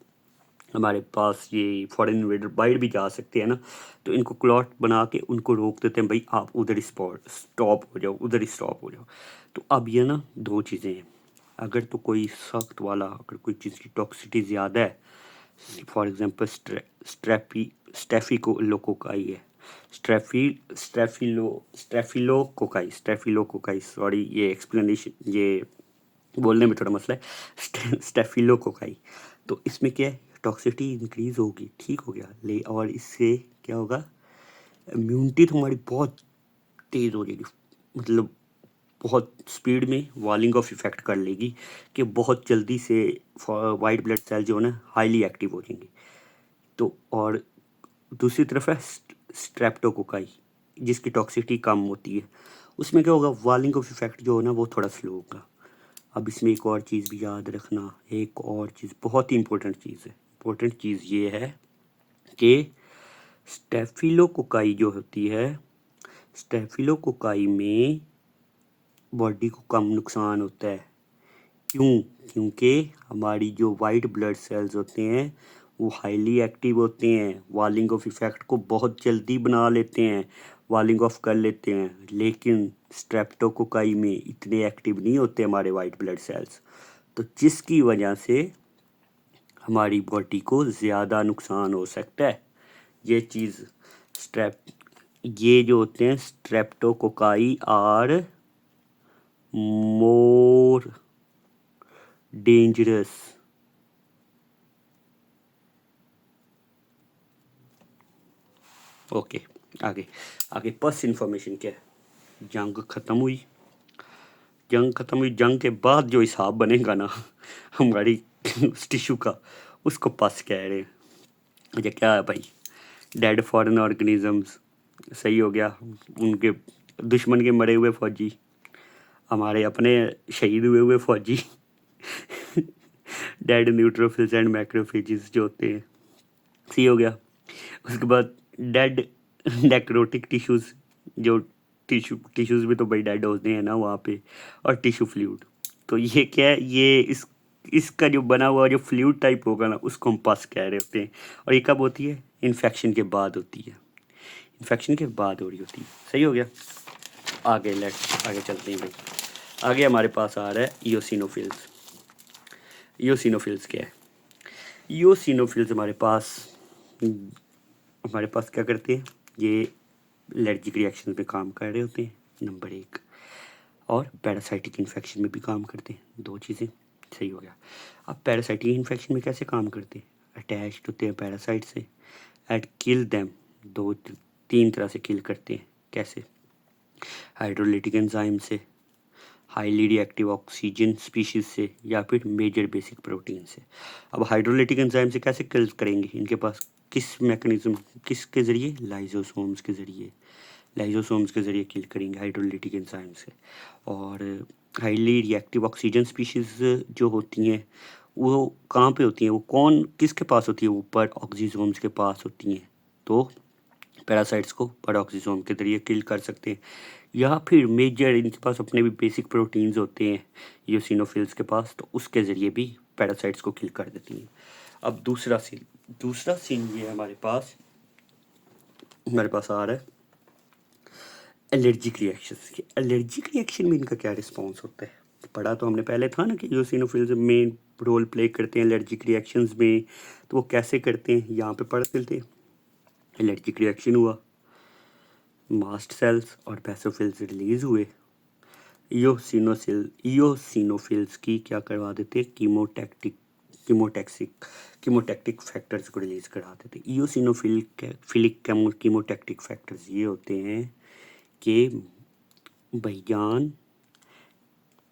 हमारे पास ये फॉरेन इन्वेडर बाहर भी जा सकते हैं ना, तो इनको क्लॉट बना के उनको रोक देते हैं, भाई आप उधर ही स्टॉप हो जाओ। तो अब ये ना 2 चीज़ें हैं, अगर तो कोई सख्त वाला, अगर कोई चीज़ की टॉक्सिसिटी ज़्यादा है, फॉर एग्जांपल स्टेफिलोकोकाई है, स्टेफिलोकोकाई, सॉरी, ये एक्सप्लेनेशन, ये बोलने में थोड़ा मसला है, स्टेफिलोकोकाई। तो इसमें क्या है, टॉक्सिसिटी इंक्रीज होगी, ठीक हो गया, और इससे क्या होगा, इम्यूनिटी तो हमारी बहुत तेज़ हो जाएगी, मतलब बहुत स्पीड में वॉलिंग ऑफ इफेक्ट कर लेगी कि बहुत जल्दी से वाइट ब्लड सेल जो है ना हाईली एक्टिव हो जाएंगे। तो और दूसरी तरफ है स्ट्रेप्टोकोकाई, जिसकी टॉक्सिसिटी कम होती है, उसमें क्या होगा, वॉलिंग ऑफ इफेक्ट जो है ना वो थोड़ा स्लो होगा। अब इसमें एक और चीज़ भी याद रखना, एक और चीज़ बहुत ही इंपॉर्टेंट चीज़ ये है कि स्टेफिलोकोकाई जो होती है, स्टेफिलोकोकाई में बॉडी को कम नुकसान होता है। क्योंकि हमारी जो वाइट ब्लड सेल्स होते हैं वो हाईली एक्टिव होते हैं, वॉलिंग ऑफ इफेक्ट को बहुत जल्दी बना लेते हैं, वॉलिंग ऑफ कर लेते हैं, लेकिन स्ट्रेप्टोकोकाई में इतने एक्टिव नहीं होते हमारे वाइट ब्लड सेल्स, तो जिसकी वजह से हमारी बॉडी को ज़्यादा नुकसान हो सकता है। ये जो होते हैं streptococci are more dangerous. Okay, आगे बस इन्फॉर्मेशन क्या है, जंग ख़त्म हुई, जंग के बाद जो हिसाब बनेगा ना हमारी उस टिश्यू का, उसको पस कह रहे हैं। अच्छा क्या है भाई, डेड फॉरेन ऑर्गेनिजम्स, सही हो गया, उनके दुश्मन के मरे हुए फौजी, हमारे अपने शहीद हुए फौजी डेड न्यूट्रोफिल्स एंड मैक्रोफेजेस जो होते हैं, सी हो गया। उसके बाद डेड नेक्रोटिक टिश्यूज़, जो टिश्यूज़ भी तो भाई डेड होते हैं ना वहाँ पे, और टिश्यू फ्लूइड। तो ये क्या है, ये इसका जो बना हुआ जो फ्लूइड टाइप होगा ना उसको हम पस कह रहे होते हैं। और ये कब होती है? इन्फेक्शन के बाद होती है, इन्फेक्शन के बाद हो रही होती है। सही हो गया। आगे चलते हैं भाई। आगे हमारे पास आ रहा है ईओसिनोफिल्स। ईओसिनोफिल्स क्या है? ईओसिनोफिल्स हमारे पास क्या करते हैं? ये एलर्जिक रिएक्शन पे काम कर रहे होते हैं, नंबर 1, और पैरासाइटिक इन्फेक्शन में भी काम करते हैं, 2 चीज़ें। सही हो गया। अब पैरासाइटिक इन्फेक्शन में कैसे काम करते हैं? अटैच्ड होते हैं पैरासाइट से एंड किल देम, 2-3 तरह से किल करते हैं। कैसे? हाइड्रोलिटिक एंजाइम से, हाईली रिएक्टिव ऑक्सीजन स्पीशीज से, या फिर मेजर बेसिक प्रोटीन से। अब हाइड्रोलिटिक एंजाइम से कैसे किल करेंगे? इनके पास किस मैकेनिज्म, किसके ज़रिए? लाइजोसोम्स के ज़रिए। लाइजोसोम्स के ज़रिए किल करेंगे हाइड्रोलिटिक एंजाइम से। और हाईली रिएक्टिव ऑक्सीजन स्पीशीज़ जो होती हैं वो कहाँ पे होती हैं? वो किसके पास होती है? ऊपर ऑक्सीजोम्स के पास होती हैं। तो पैरासाइट्स को पेरोक्सिसोम के ज़रिए किल कर सकते हैं, या फिर मेजर इनके पास अपने भी बेसिक प्रोटीन्स होते हैं ईओसिनोफिल्स के पास, तो उसके ज़रिए भी पैरासाइट्स को किल कर देती हैं। अब दूसरा सीन ये है हमारे पास आ रहा है एलर्जिक रिएक्शंस। एलर्जिक रिएक्शन में इनका क्या रिस्पॉन्स होता है? पढ़ा तो हमने पहले था ना कि ईओसिनोफिल्स मेन रोल प्ले करते हैं एलर्जिक रिएक्शंस में। तो वो कैसे करते हैं यहाँ पे पढ़ लेते हैं। एलर्जिक रिएक्शन हुआ, मास्ट सेल्स और बेसोफिल्स रिलीज हुए, ईओसिनोफिल्स की क्या करवा देते? कीमोटैक्टिक फैक्टर्स को रिलीज करा देते। ईओसिनोफिलिक कीमोटैक्टिक फैक्टर्स ये होते हैं कि भाईजान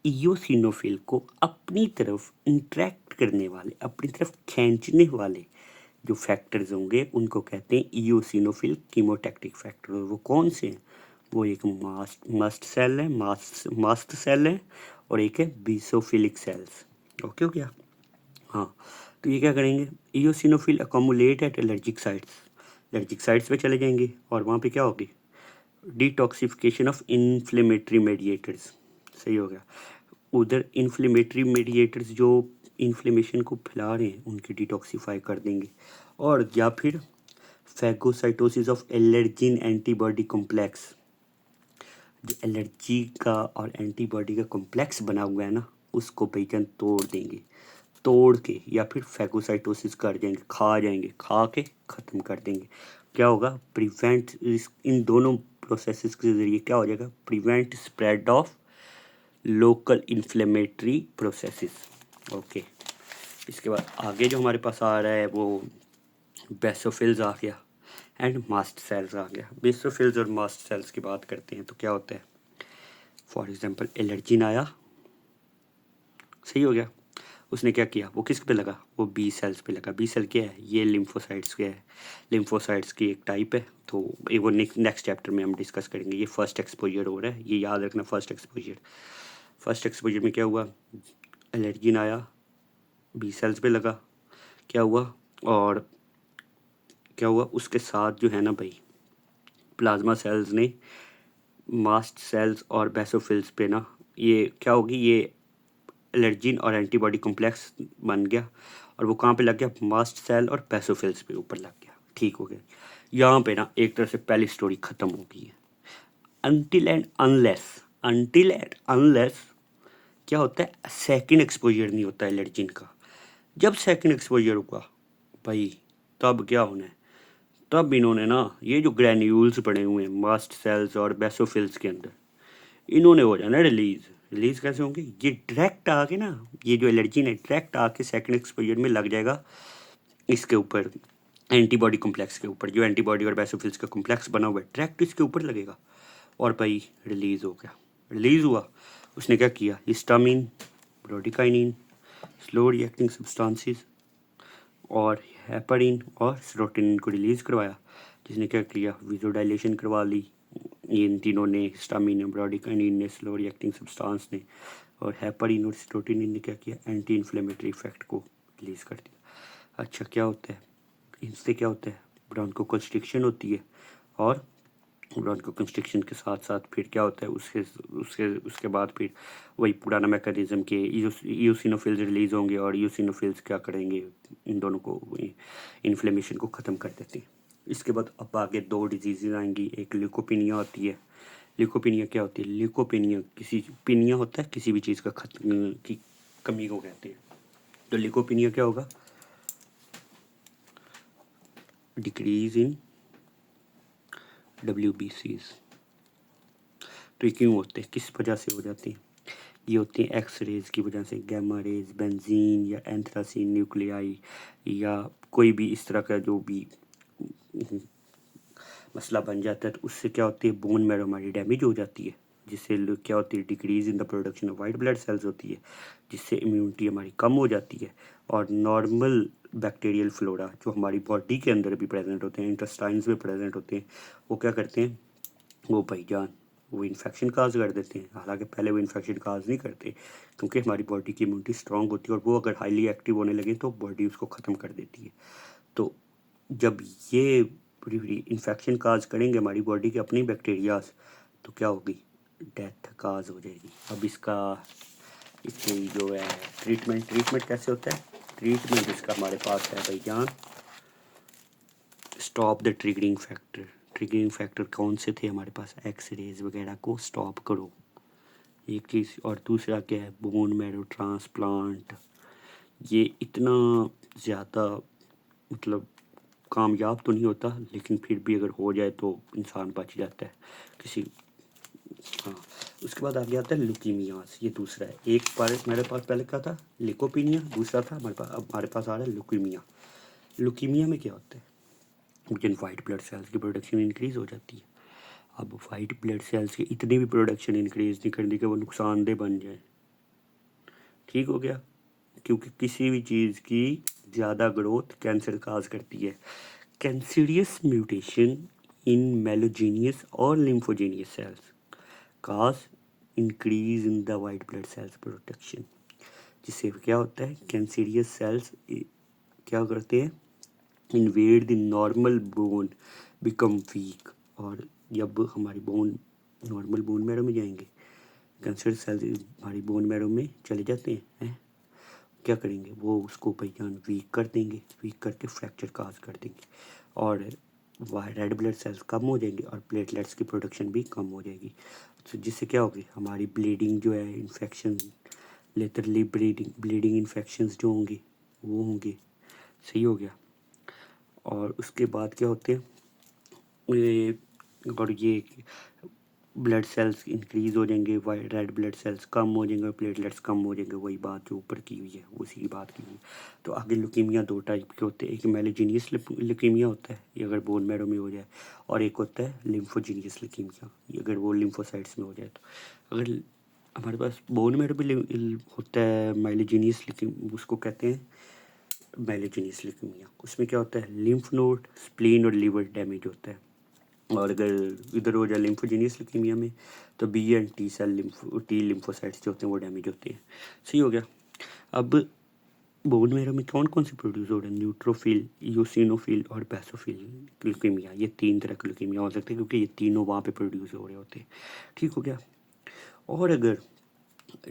ईओसिनोफिल को अपनी तरफ इंट्रैक्ट करने वाले, अपनी तरफ खींचने वाले जो फैक्टर्स होंगे उनको कहते हैं ईओसिनोफिल कीमोटैक्टिक फैक्टर। और वो कौन से हैं? वो एक मास्ट सेल है और एक है बेसोफिलिक सेल्स। ओके हो गया। हाँ, तो ये क्या करेंगे? Eosinophil accumulate at allergic sites पे चले जाएंगे और वहाँ पे क्या होगी? Detoxification of inflammatory mediators. सही हो गया। उधर इन्फ्लेमेटरी मेडिएटर्स जो इन्फ्लेमेशन को फैला रहे हैं उनकी डिटॉक्सिफाई कर देंगे। और या फिर phagocytosis of allergen antibody complex, जो एलर्जी का और एंटीबॉडी का कॉम्प्लेक्स बना हुआ है ना उसको पहचान तोड़ देंगे, तोड़ के या फिर फैगोसाइटोसिस कर देंगे, खा के ख़त्म कर देंगे। क्या होगा? प्रिवेंट, इन दोनों प्रोसेसेस के ज़रिए क्या हो जाएगा? Prevent spread of local inflammatory processes. Okay. इसके बाद आगे जो हमारे पास आ रहा है वो बेसोफिल्स आ गया एंड मास्ट सेल्स आ गया। बेसोफिल्स और मास्ट सेल्स की बात करते हैं तो क्या होता है? फॉर एग्जांपल एलर्जिन आया, सही हो गया, उसने क्या किया? वो किस पे लगा? वो बी सेल्स पे लगा। बी सेल क्या है? ये लिम्फोसाइट्स क्या है? लिम्फोसाइट्स की एक टाइप है। तो ये वो नेक्स्ट चैप्टर में हम डिस्कस करेंगे। ये फर्स्ट एक्सपोजर हो रहा है, ये याद रखना। फर्स्ट एक्सपोजर में क्या हुआ? एलर्जिन आया, बी सेल्स पे लगा, क्या हुआ? और क्या हुआ उसके साथ जो है ना भाई, प्लाज्मा सेल्स ने मास्ट सेल्स और बेसोफिल्स पे ना ये क्या होगी? ये एलर्जिन और एंटीबॉडी कॉम्प्लेक्स बन गया और वो कहाँ पे लग गया? मास्ट सेल और बेसोफिल्स पे ऊपर लग गया। ठीक हो गया। यहाँ पे ना एक तरह से पहली स्टोरी ख़त्म हो गई है। अनटिल एंड अनलेस क्या होता है? सेकंड एक्सपोजर नहीं होता एलर्जिन का। जब सेकंड एक्सपोजर होगा भाई तब क्या होना है? तब इन्होंने ना ये जो ग्रैन्यूल्स पड़े हुए हैं मास्ट सेल्स और बेसोफिल्स के अंदर, इन्होंने हो जाना रिलीज कैसे होंगे? ये डायरेक्ट आके ना, ये जो एलर्जी है डायरेक्ट आके सेकंड एक्सपोजर में लग जाएगा इसके ऊपर, एंटीबॉडी कॉम्प्लेक्स के ऊपर। जो एंटीबॉडी और बेसोफिल्स का कॉम्प्लेक्स बना हुआ है डायरेक्ट इसके ऊपर लगेगा और भाई रिलीज हो गया। रिलीज हुआ, उसने क्या किया? हिस्टामिन, ब्रोडिकाइनिन, स्लो रिएक्टिंग सब्सटेंसेस और हेपारिन और सेरोटोनिन को रिलीज़ करवाया, जिसने क्या किया? विजोडाइलेशन करवा ली इन तीनों ने हिस्टामिन, ब्रोडिकाइनिन ने, स्लो रिएक्टिंग सब्सटेंस ने और हेपारिनोसिटोटिनिन ने क्या किया, एंटी इन्फ्लेमेटरी इफेक्ट को रिलीज कर दिया। अच्छा क्या होता है इनसे, क्या होता है, ब्रोंको कंस्ट्रिक्शन होती है और ब्रोंको कंस्ट्रिक्शन के साथ साथ फिर क्या होता है, उसके उसके उसके बाद फिर वही पुराना मैकेनिज्म के ईओसिनोफिल्स रिलीज होंगे और ईओसिनोफिल्स क्या करेंगे, इन दोनों को इन्फ्लेमेशन को ख़त्म कर देते हैं। इसके बाद अब आगे दो डिजीज़ आएंगी, एक ल्यूकोपिनिया होती है। ल्यूकोपिनिया क्या होती है, ल्यूकोपिनिया किसी पिनिया होता है किसी भी चीज़ का खत्म की कमी को कहते हैं। तो ल्यूकोपिनिया क्या होगा, डिक्रीज इन WBCs। तो ये क्यों होते हैं, किस वजह से हो जाते हैं, ये होते हैं एक्स रेज की वजह से, गैमा रेज, बेंजीन या एंथ्रासीन न्यूक्लियाई या कोई भी इस तरह का जो भी मसला बन जाता है, तो उससे क्या होती है, बोन मैरो हमारी डैमेज हो जाती है, जिससे क्या होती है, decrease in the production of white blood sales होती है, जिससे इम्यूनिटी हमारी कम हो जाती है। और नॉर्मल बैक्टीरियल फ्लोरा जो हमारी बॉडी के अंदर भी प्रेजेंट होते हैं, इंटेस्टाइन्स में प्रेजेंट होते हैं, वो क्या करते हैं, वो भाईजान वो इन्फेक्शन काज कर देते हैं। हालांकि पहले वो इन्फेक्शन काज नहीं करते, क्योंकि हमारी बॉडी की इम्यूनिटी स्ट्रांग होती है और वो अगर हाईली एक्टिव होने लगे तो बॉडी उसको ख़त्म कर देती है। तो जब ये इन्फेक्शन काज करेंगे हमारी बॉडी के अपनी बैक्टीरियाज, तो क्या होगी, डेथ काज हो जाएगी। अब इसकी जो है ट्रीटमेंट कैसे होता है, ट्रीटमेंट इसका हमारे पास है भाईजान, stop the triggering factor. Triggering factor कौन से थे हमारे पास, एक्स रेज वगैरह को स्टॉप करो, एक चीज़। और दूसरा क्या है, बोन मैरो ट्रांसप्लांट। ये इतना ज़्यादा मतलब कामयाब तो नहीं होता, लेकिन फिर भी अगर हो जाए तो इंसान बच जाता है किसी। हाँ, उसके बाद आगे आता है ल्यूकीमियास, ये दूसरा है। एक बार मेरे पास पहले क्या था, लिकोपिनिया, दूसरा था हमारे पास, अब हमारे पास आ रहा है ल्यूकीमिया। ल्यूकीमिया में क्या होता है, जिन वाइट ब्लड सेल्स की प्रोडक्शन इंक्रीज हो जाती है। अब वाइट ब्लड सेल्स की इतनी भी प्रोडक्शन इंक्रीज नहीं करनी कि वो नुकसानदेह बन जाए, ठीक हो गया, क्योंकि किसी भी चीज़ की ज़्यादा ग्रोथ कैंसर काज करती है। कैंसरियस म्यूटेशन इन मेलोजेनियस और lymphogenous cells cause increase in the white blood cells protection, जिससे क्या होता है, कैंसरियस सेल्स क्या करते हैं, invade the normal bone, become weak. और जब हमारी बोन नॉर्मल बोन मैरो में जाएंगे, कैंसर सेल्स हमारी बोन मैरो में चले जाते हैं, क्या करेंगे, वो उसको पहचान वीक कर देंगे, वीक करके फ्रैक्चर काज कर देंगे और रेड ब्लड सेल्स कम हो जाएंगे और प्लेटलेट्स की प्रोडक्शन भी कम हो जाएगी। तो जिससे क्या होगी, हमारी ब्लीडिंग जो है, इन्फेक्शन, लेटरली ब्लीडिंग इन्फेक्शंस जो होंगे वो होंगे, सही हो गया। और उसके बाद क्या होते हैं, ये ब्लड सेल्स इंक्रीज हो जाएंगे, वाइट रेड ब्लड सेल्स कम हो जाएंगे, प्लेटलेट्स कम हो जाएंगे, वही बात जो ऊपर की हुई है उसी की बात की हुई है। तो आगे ल्यूकीमिया दो टाइप के होते हैं, एक मेलोजेनियस ल्यूकीमिया होता है, ये अगर बोन मैरो में हो जाए, और एक होता है लिम्फोजेनियस ल्यूकीमिया, ये अगर वो लिम्फोसाइट्स में हो जाए। तो अगर हमारे पास बोन मैरो भी होता है मेलोजेनियस ल्यूकीमिया, उसको कहते हैं मेलोजेनियस ल्यूकीमिया। उसमें क्या होता है, लिम्फ नोड, स्प्लीन और लीवर डैमेज होता है। और अगर इधर हो जाए लिम्फोजेनियस ल्यूकीमिया में, तो B and T cell T lymphocytes जो होते हैं वो डैमेज होते हैं, सही हो गया। अब बोन मैरो में कौन कौन से प्रोड्यूस हो रहे हैं, न्यूट्रोफिल, यूसिनोफिल और बेसोफिल ल्यूकीमिया, ये तीन तरह के ल्यूकीमिया हो सकते हैं, क्योंकि ये तीनों वहाँ पे प्रोड्यूस हो रहे होते हैं, ठीक हो गया। और अगर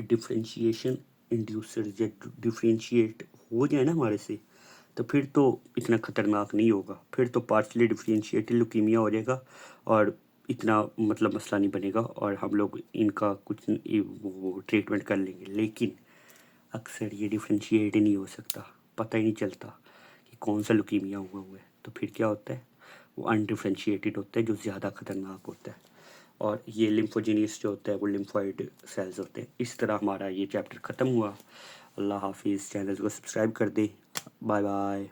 डिफ्रेंशिएशन इंड्यूसर या डिफ्रेंशिएट हो जाए ना हमारे से, तो फिर तो इतना ख़तरनाक नहीं होगा, फिर तो पार्शली डिफ्रेंशिएटेड ल्यूकीमिया हो जाएगा और इतना मतलब मसला नहीं बनेगा और हम लोग इनका कुछ वो ट्रीटमेंट कर लेंगे। लेकिन अक्सर ये डिफ्रेंशिएट ही नहीं हो सकता, पता ही नहीं चलता कि कौन सा ल्यूकीमिया हुआ है, तो फिर क्या होता है, वो अनडिफ्रेंशिएटेड होता है, जो ज़्यादा ख़तरनाक होता है। और ये लिम्फोजेनियस जो होता है वो लिम्फोइड सेल्स होते हैं। इस तरह हमारा ये चैप्टर ख़त्म हुआ। अल्लाह हाफिज़, चैनल को सब्सक्राइब कर दे, बाय बाय।